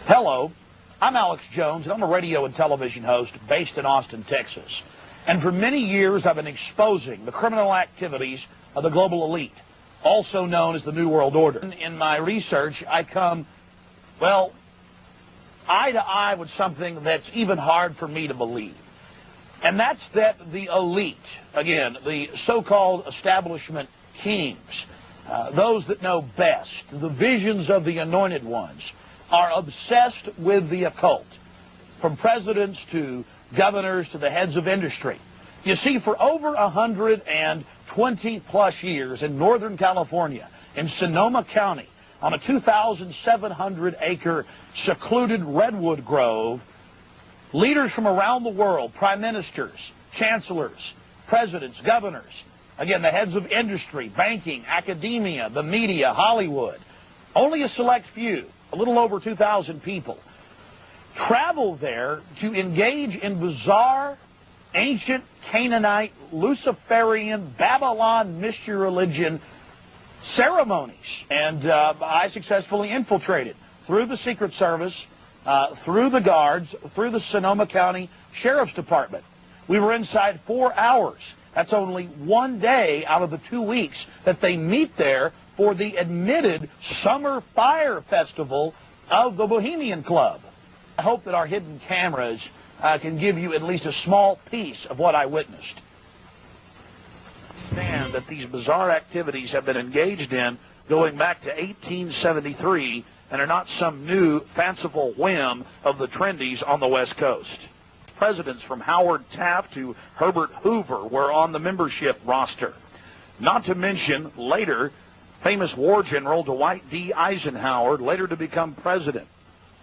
Hello, I'm Alex Jones, and I'm a radio and television host based in Austin, Texas. And for many years, I've been exposing the criminal activities of the global elite, also known as the New World Order. In my research, I come, well, eye to eye with something that's even hard for me to believe. And that's that the elite, again, the so-called establishment kings, those that know best, the visions of the anointed ones, are obsessed with the occult, from presidents to governors to the heads of industry. You see, for over 120 plus years in Northern California, in Sonoma County, on a 2,700-acre secluded redwood grove, leaders from around the world, prime ministers, chancellors, presidents, governors, again, the heads of industry, banking, academia, the media, Hollywood, only a select few, a little over 2,000 people, travel there to engage in bizarre, ancient Canaanite, Luciferian, Babylon mystery religion ceremonies. And I successfully infiltrated through the Secret Service, through the guards, through the Sonoma County Sheriff's Department. We were inside 4 hours. That's only one day out of the 2 weeks that they meet there for the admitted Summer Fire Festival of the Bohemian Club. I hope that our hidden cameras can give you at least a small piece of what I witnessed. Understand that these bizarre activities have been engaged in going back to 1873 and are not some new fanciful whim of the trendies on the West Coast. Presidents from Howard Taft to Herbert Hoover were on the membership roster. Not to mention, later, famous war general Dwight D. Eisenhower, later to become president.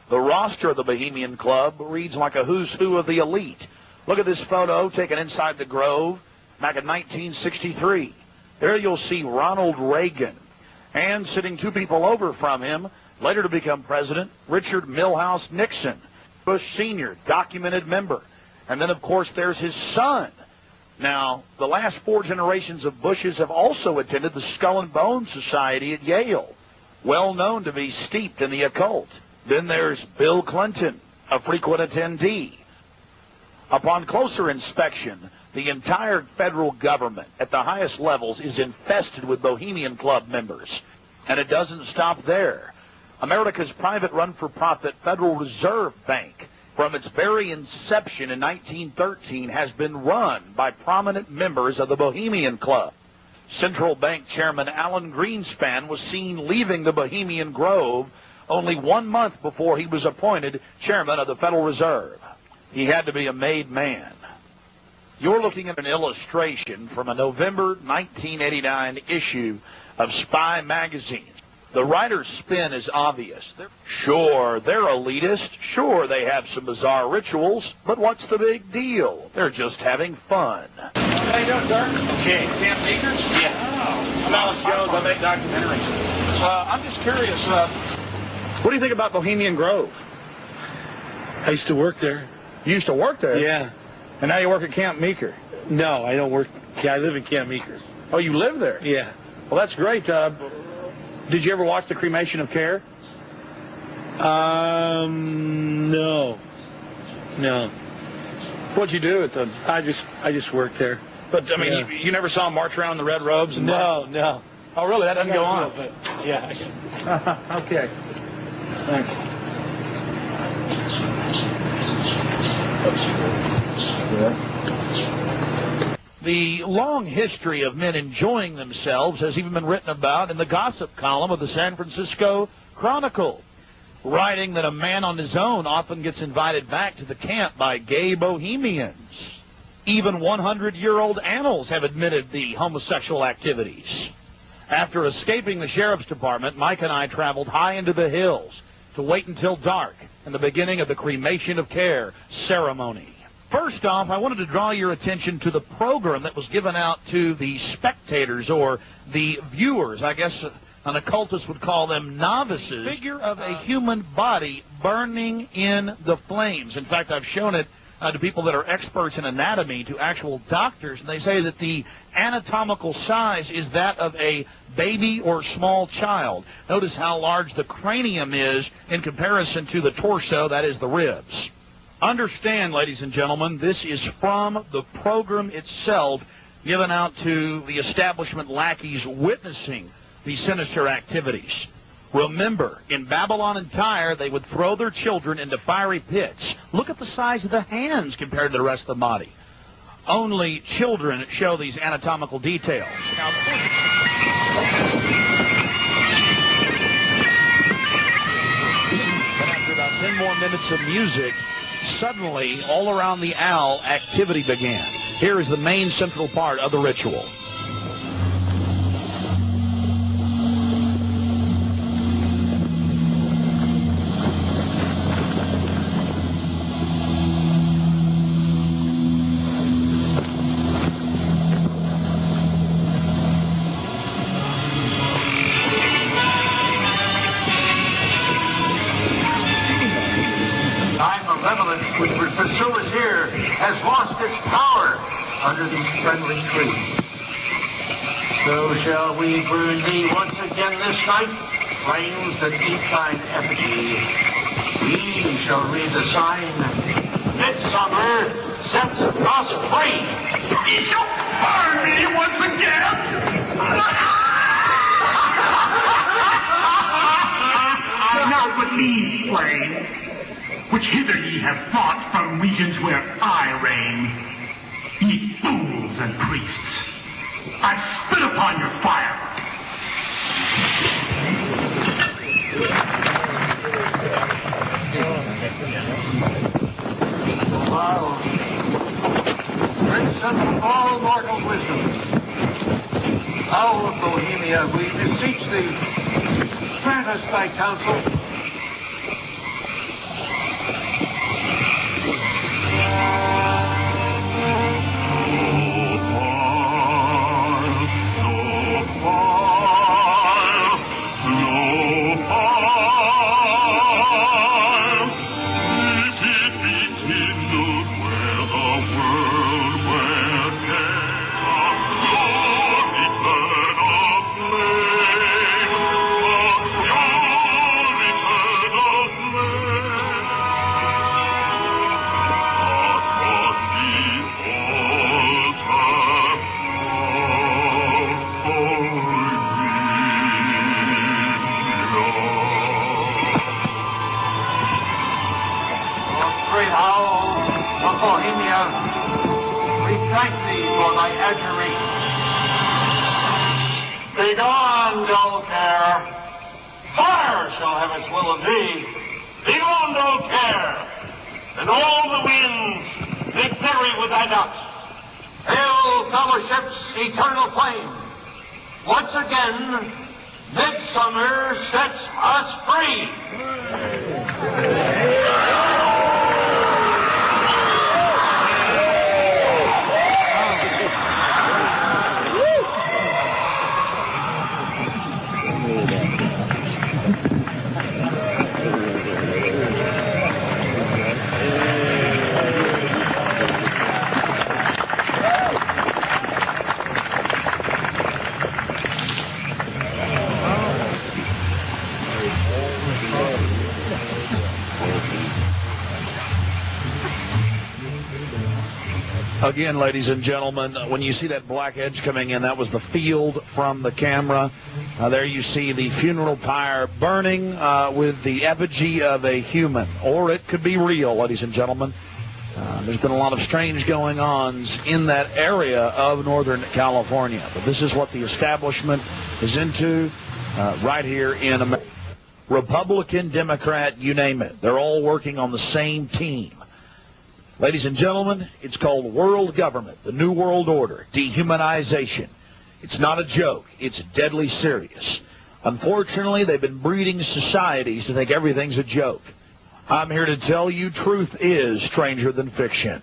The roster of the Bohemian Club reads like a who's who of the elite. Look at this photo taken inside the Grove back in 1963. There you'll see Ronald Reagan. And sitting 2 people over from him, later to become president, Richard Milhouse Nixon, Bush Sr., documented member. And then, of course, there's his son. Now, the last 4 generations of Bushes have also attended the Skull and Bones Society at Yale, well known to be steeped in the occult. Then there's Bill Clinton, a frequent attendee. Upon closer inspection, the entire federal government at the highest levels is infested with Bohemian Club members. And it doesn't stop there. America's private run-for-profit Federal Reserve Bank, from its very inception in 1913, has been run by prominent members of the Bohemian Club. Central Bank Chairman Alan Greenspan was seen leaving the Bohemian Grove only 1 month before he was appointed chairman of the Federal Reserve. He had to be a made man. You're looking at an illustration from a November 1989 issue of Spy magazine. The writer's spin is obvious. Sure, they're elitist. Sure, they have some bizarre rituals. But what's the big deal? They're just having fun. How you doing, sir? Okay. Camp Seeker? Yeah. Oh, I'm Alex Jones. I make documentaries. I'm just curious. What do you think about Bohemian Grove? I used to work there. You used to work there? Yeah. And now you work at Camp Meeker? No, I don't work. Yeah, I live in Camp Meeker. Oh, you live there? Yeah. Well, that's great. Did you ever watch the cremation of care? No. No. What'd you do at the... I just worked there. But, I mean, you never saw him march around in the red robes? And no. Oh, really? That doesn't go on? But, yeah. Okay. Thanks. The long history of men enjoying themselves has even been written about in the gossip column of the San Francisco Chronicle, writing that a man on his own often gets invited back to the camp by gay bohemians. Even 100-year-old annals have admitted the homosexual activities. After escaping the sheriff's department, Mike and I traveled high into the hills to wait until dark and the beginning of the cremation of care ceremony. First off, I wanted to draw your attention to the program that was given out to the spectators, or the viewers. I guess an occultist would call them novices. Figure of a human body burning in the flames. In fact, I've shown it to people that are experts in anatomy, to actual doctors, and they say that the anatomical size is that of a baby or small child. Notice how large the cranium is in comparison to the torso, that is the ribs. Understand, ladies and gentlemen, this is from the program itself given out to the establishment lackeys witnessing these sinister activities. Remember, in Babylon and Tyre, they would throw their children into fiery pits. Look at the size of the hands compared to the rest of the body. Only children show these anatomical details. Now, after about 10 more minutes of music, suddenly, all around the owl, activity began. Here is the main central part of the ritual. Which would pursue us here has lost its power under these friendly trees. So shall we burn thee once again this night, flames that eat thine effigy. We shall read the sign, Midsummer sets us free. Ye shall burn me once again. Now but leave flame, which hither ye have brought from regions where I reign. Ye fools and priests, I spit upon your fire. Wow. Prince of all mortal wisdom, Owl of Bohemia, we beseech thee, grant us thy counsel. Bohemia, we thank thee for thy adjuration. Begone, dull care. Fire shall have its will of thee. Begone, dull care. And all the winds, they bury with thy dust. Hail, fellowship's eternal flame. Once again, midsummer sets us free. Again, ladies and gentlemen, when you see that black edge coming in, that was the field from the camera. There you see the funeral pyre burning with the effigy of a human, or it could be real, ladies and gentlemen. There's been a lot of strange going-ons in that area of Northern California, but this is what the establishment is into right here in America. Republican, Democrat, you name it. They're all working on the same team. Ladies and gentlemen, it's called world government, the New World Order, dehumanization. It's not a joke. It's deadly serious. Unfortunately, they've been breeding societies to think everything's a joke. I'm here to tell you truth is stranger than fiction.